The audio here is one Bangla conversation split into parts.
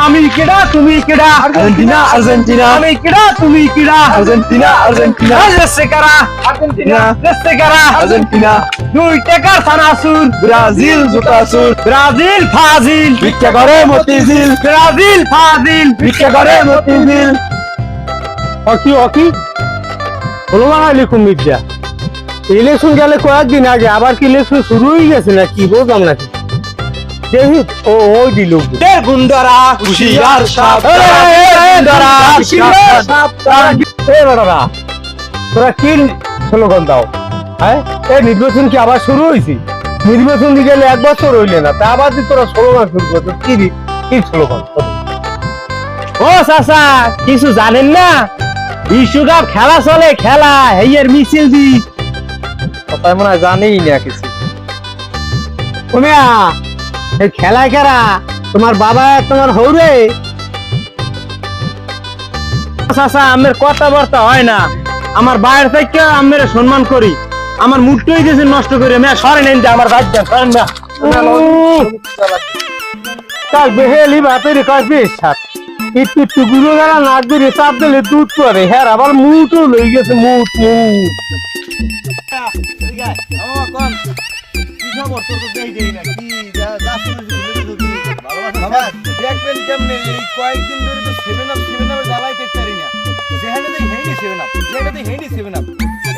আমি কেডা তুমি কেডা আর্জেন্টিনা আর্জেন্টিনা আমি কেডা তুমি কেডা আর্জেন্টিনা আর্জেন্টিনা দেশে কারা আর্জেন্টিনা দেশে কারা আর্জেন্টিনা 2 টাকার সানাসুর ব্রাজিল জুতাসুর ব্রাজিল ফাজিল ভিক্ষা করে মতিঝিল ব্রাজিল ফাজিল ভিক্ষা করে মতিঝিল হকি হকি সালাম আলাইকুম মির্জা ইলেকশন গেলে কয়েকদিন আগে আবার কি ইলেকশন শুরু হয়ে গেছে না কি বুঝলাম নাকি দেখি ও ওই দিল গুন্ডারা হুশিয়ার তোরা কি স্লোগান দাও হ্যাঁ এই নির্বাচন কি আবার শুরু হয়েছে নির্বাচন দিয়ে গেলে 1 বছর হইলে না তা আবার তোরা স্লোগান শুরু করতো কি স্লোগান ও চাচা কিছু জানেন না বিশ্বকাপ খেলা চলে খেলা হেয়ের মিছিল দি কথা মনে হয় জানেই না কিছু এই খেলায় কারা তোমার বাবা তোমার হৌরে চাচা আমের কথাবার্তা হয় না আমার বাইরে থেকে আমের সম্মান করি আমার মুডটাই দিয়েছে নষ্ট করে মেয়ে সরে নেন আমার বাচ্চা সরেন না কাল বেহেলি বাপের কয় বেশ সাত একটু গুঁড়ো গেলা নাক দিয়ে চাপ দিলে দুধ করে হ্যাঁ আবার মুটও লই গেছে মুট দেখবেন কেমনে এই কয়েকদিন ধরে তো 7 আপ জ্বালাই টেক পারি না যেখানে দেই হেঁডি 7 আপ যেখানে দেই হেঁডি 7 আপ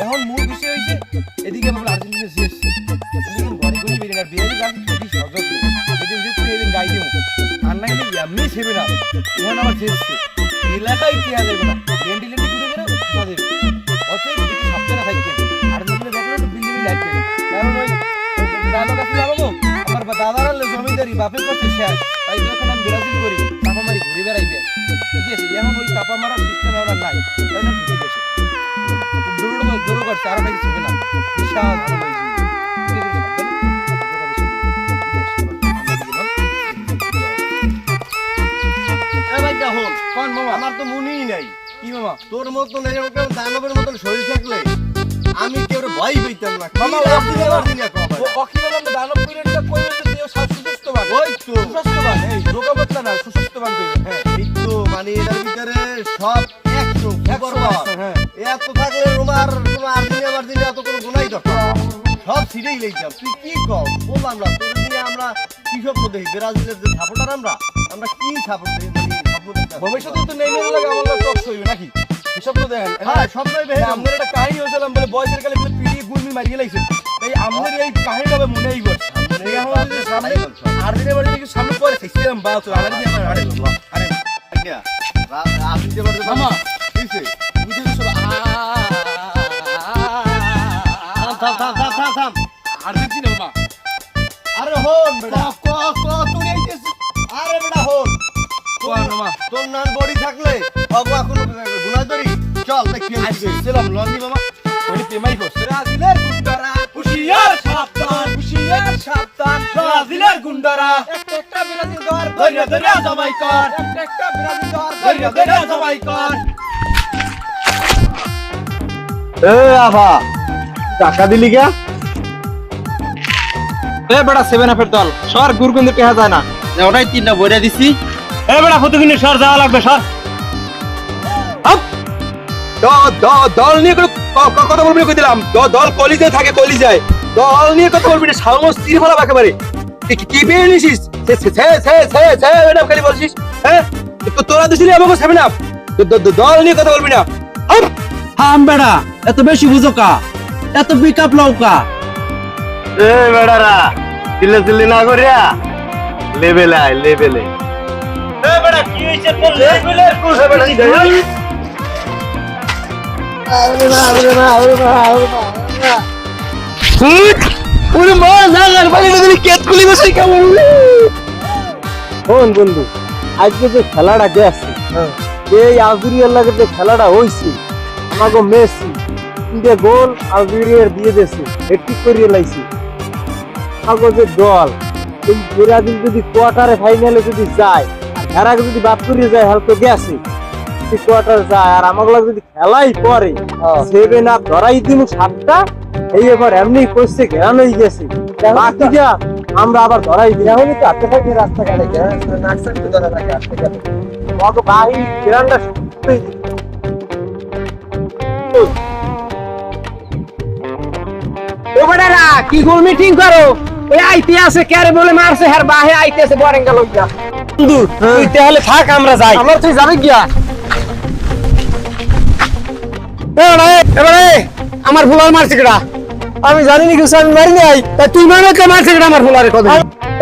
এখন মূল বিষয় হইছে এদিকে আমরা আর্জেন্টিনা জিতছে এদিকে ঘরে ঘরে বেরিয়ে না বিয়ারি গাছ খুবই সহজ এদিন জিতছে এদিন গাই দিমু আর না গেলে এমনি 7 আপ এখন আবার জিতছে এলাকায় কি যাবে না ভেন্টিলেটর ঘুরে ঘুরে উঠা দেবে অতএব একটু সাবধানে থাকবেন আর্জেন্টিনা দেখলে তো বিল্ডিং লাগবে কারণ ওই ডায়লগ আছে যাবো আমার দাদার জমিদারি বাপের কাছে শেষ তাই তো এখন আমি ব্রাজিল করি চাপা মারি ঘুরে বেড়াইবে ঠিক আছে এখন ওই চাপা মারার সিস্টেম আমরা নাই তাহলে ঠিক আছে দূর করছে আরো নাকি ছিল না বিশাল ভালো হয়েছে আমার তো মনেই নাই কি মামা তোর মতন এরকম দানবের মতন শরীর থাকলে আমি কেউ ভয় পেতাম না মামা দানব পিরিয়ডটা কই হচ্ছে সুস্থবান ওই তো সুস্থবান এই যোগাবত্তা না সুস্থবান কইবে হ্যাঁ এই তো মানে এর ভিতরে সব 100 হ্যাঁ এত থাকলে তোমার দিনে এত কোনো গুনাই দরকার সব ছিড়েই লইতাম তুই কি কও বললাম না তোর দিনে আমরা কি স্বপ্ন দেখি ব্রাজিলের যে সাপোর্টার আমরা কি সাপোর্ট দেখি ভবিষ্যতে তো নেইমারের লাগে আমার টক্স হইবে নাকি স্বপ্ন দেখেন হ্যাঁ স্বপ্নই দেখেন আমরা একটা কাহিনী হয়েছিলাম বলে বয়সের কালে পিড়ি গুলমি মারিয়ে লাইছে তাই আমাদের এই কাহিনীটা মনেই করছে সামনে আর্জেন্টিনা বাড়ি থেকে সামনে পরে সিস্টেম বাও তো আরে আরে আর্জেন্টিনা বাড়ি মামা কিছে বুঝে সব থাম আর্জেন্টিনা মামা আরে হন বেটা তুই আইছিস আরে বেটা হন মামা তোর নান বডি থাকলে বাবা কোনো গুনাহ করি চল দেখি আসছিলাম লন্ডি মামা ওই পেমাই করছে ব্রাজিলের গুন্ডারা হুশিয়ার সাবধান ব্রাজিলের গুন্ডারা একটা ব্রাজিল দর ধরে জবাই কর একটা ব্রাজিল দর ধরে জবাই কর এ আভা টাকা দিলি কে এ বড় 7 আপের দল সর গুরগুন্দ টেহা যায় না ওটাই 3টা বইরা দিছি এ বেটা ফতুকিনি সর যাওয়া লাগবে সর দল নিয়ে কথা বলবি কই দিলাম দল কলিজায় থাকে কলিজায় দল নিয়ে কথা বলবি না সামস তীর ফেলা একেবারে কি পেয়ে নিছিস এটা খালি বলছিস হ্যাঁ তো তোরা দিছিলি আমাকে 7 আপ দল নিয়ে কথা বলবি না হাম বেড়া এত বেশি বুঝো কা এত পিকআপ লওকা এ বেড়ারা চিল্লি না করিয়া লেভেলে এ বেড়া কি হইছে তোর লেভেলের কোসে বেড়া ওরে মা নাগার বাড়ি দিলি কেতকুলি বসে কেমন কোন বন্ধু আজকে যে খেলাটা গেছে এই আলজেরিয়ার লাগে যে খেলাটা হইছে আমাগো মেসি 3টে গোল আলজেরিয়ার দিয়ে দিয়েছে হ্যাটট্রিক করিয়ে লাইছে আমাগো যে দল এই ব্রাজিল যদি কোয়ার্টারে ফাইনালে যদি যায় আর এরা যদি বাদ করিয়ে যায় হালকা গেছে কোয়ার্টার যায় আর আমাগো যদি খেলাই পরে 7 আপ ধরাই দিমু 7টা এই এবার এমনি কইছে ঘেরানোই গেছে বাকিটা আমরা আবার ধরাই দিই এখনই তো হাতে থাকি রাস্তাঘাটে নাকসার ধরা থাকে আসতে গেলে অত ভাই গ্রান্ডা ও বেটারা কি গোল মিটিং করো ওই আইতে আছে কেরে বলে মারছে হের বাহে আইতেছে বরেঙ্গা লইয়া বন্ধু তুই তাহলে থাক আমরা যাই আমার তুই যাবে গিয়া এবারে আমার ফুলার মারছে কেডা আমি জানি না কিছু আমি মারি নাই তা তুই মানে কে মারছে কেডা আমার ফুলারে কত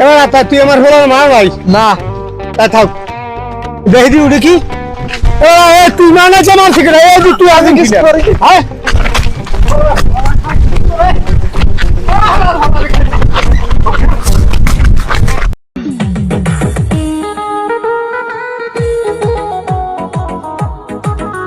এবার তা তুই আমার ফুলার মার ভাই না তা থাক দেখি দি উঠে কি এ তুই মানে কে মারছে কেডা এই তুই আগে কি হ্যাঁ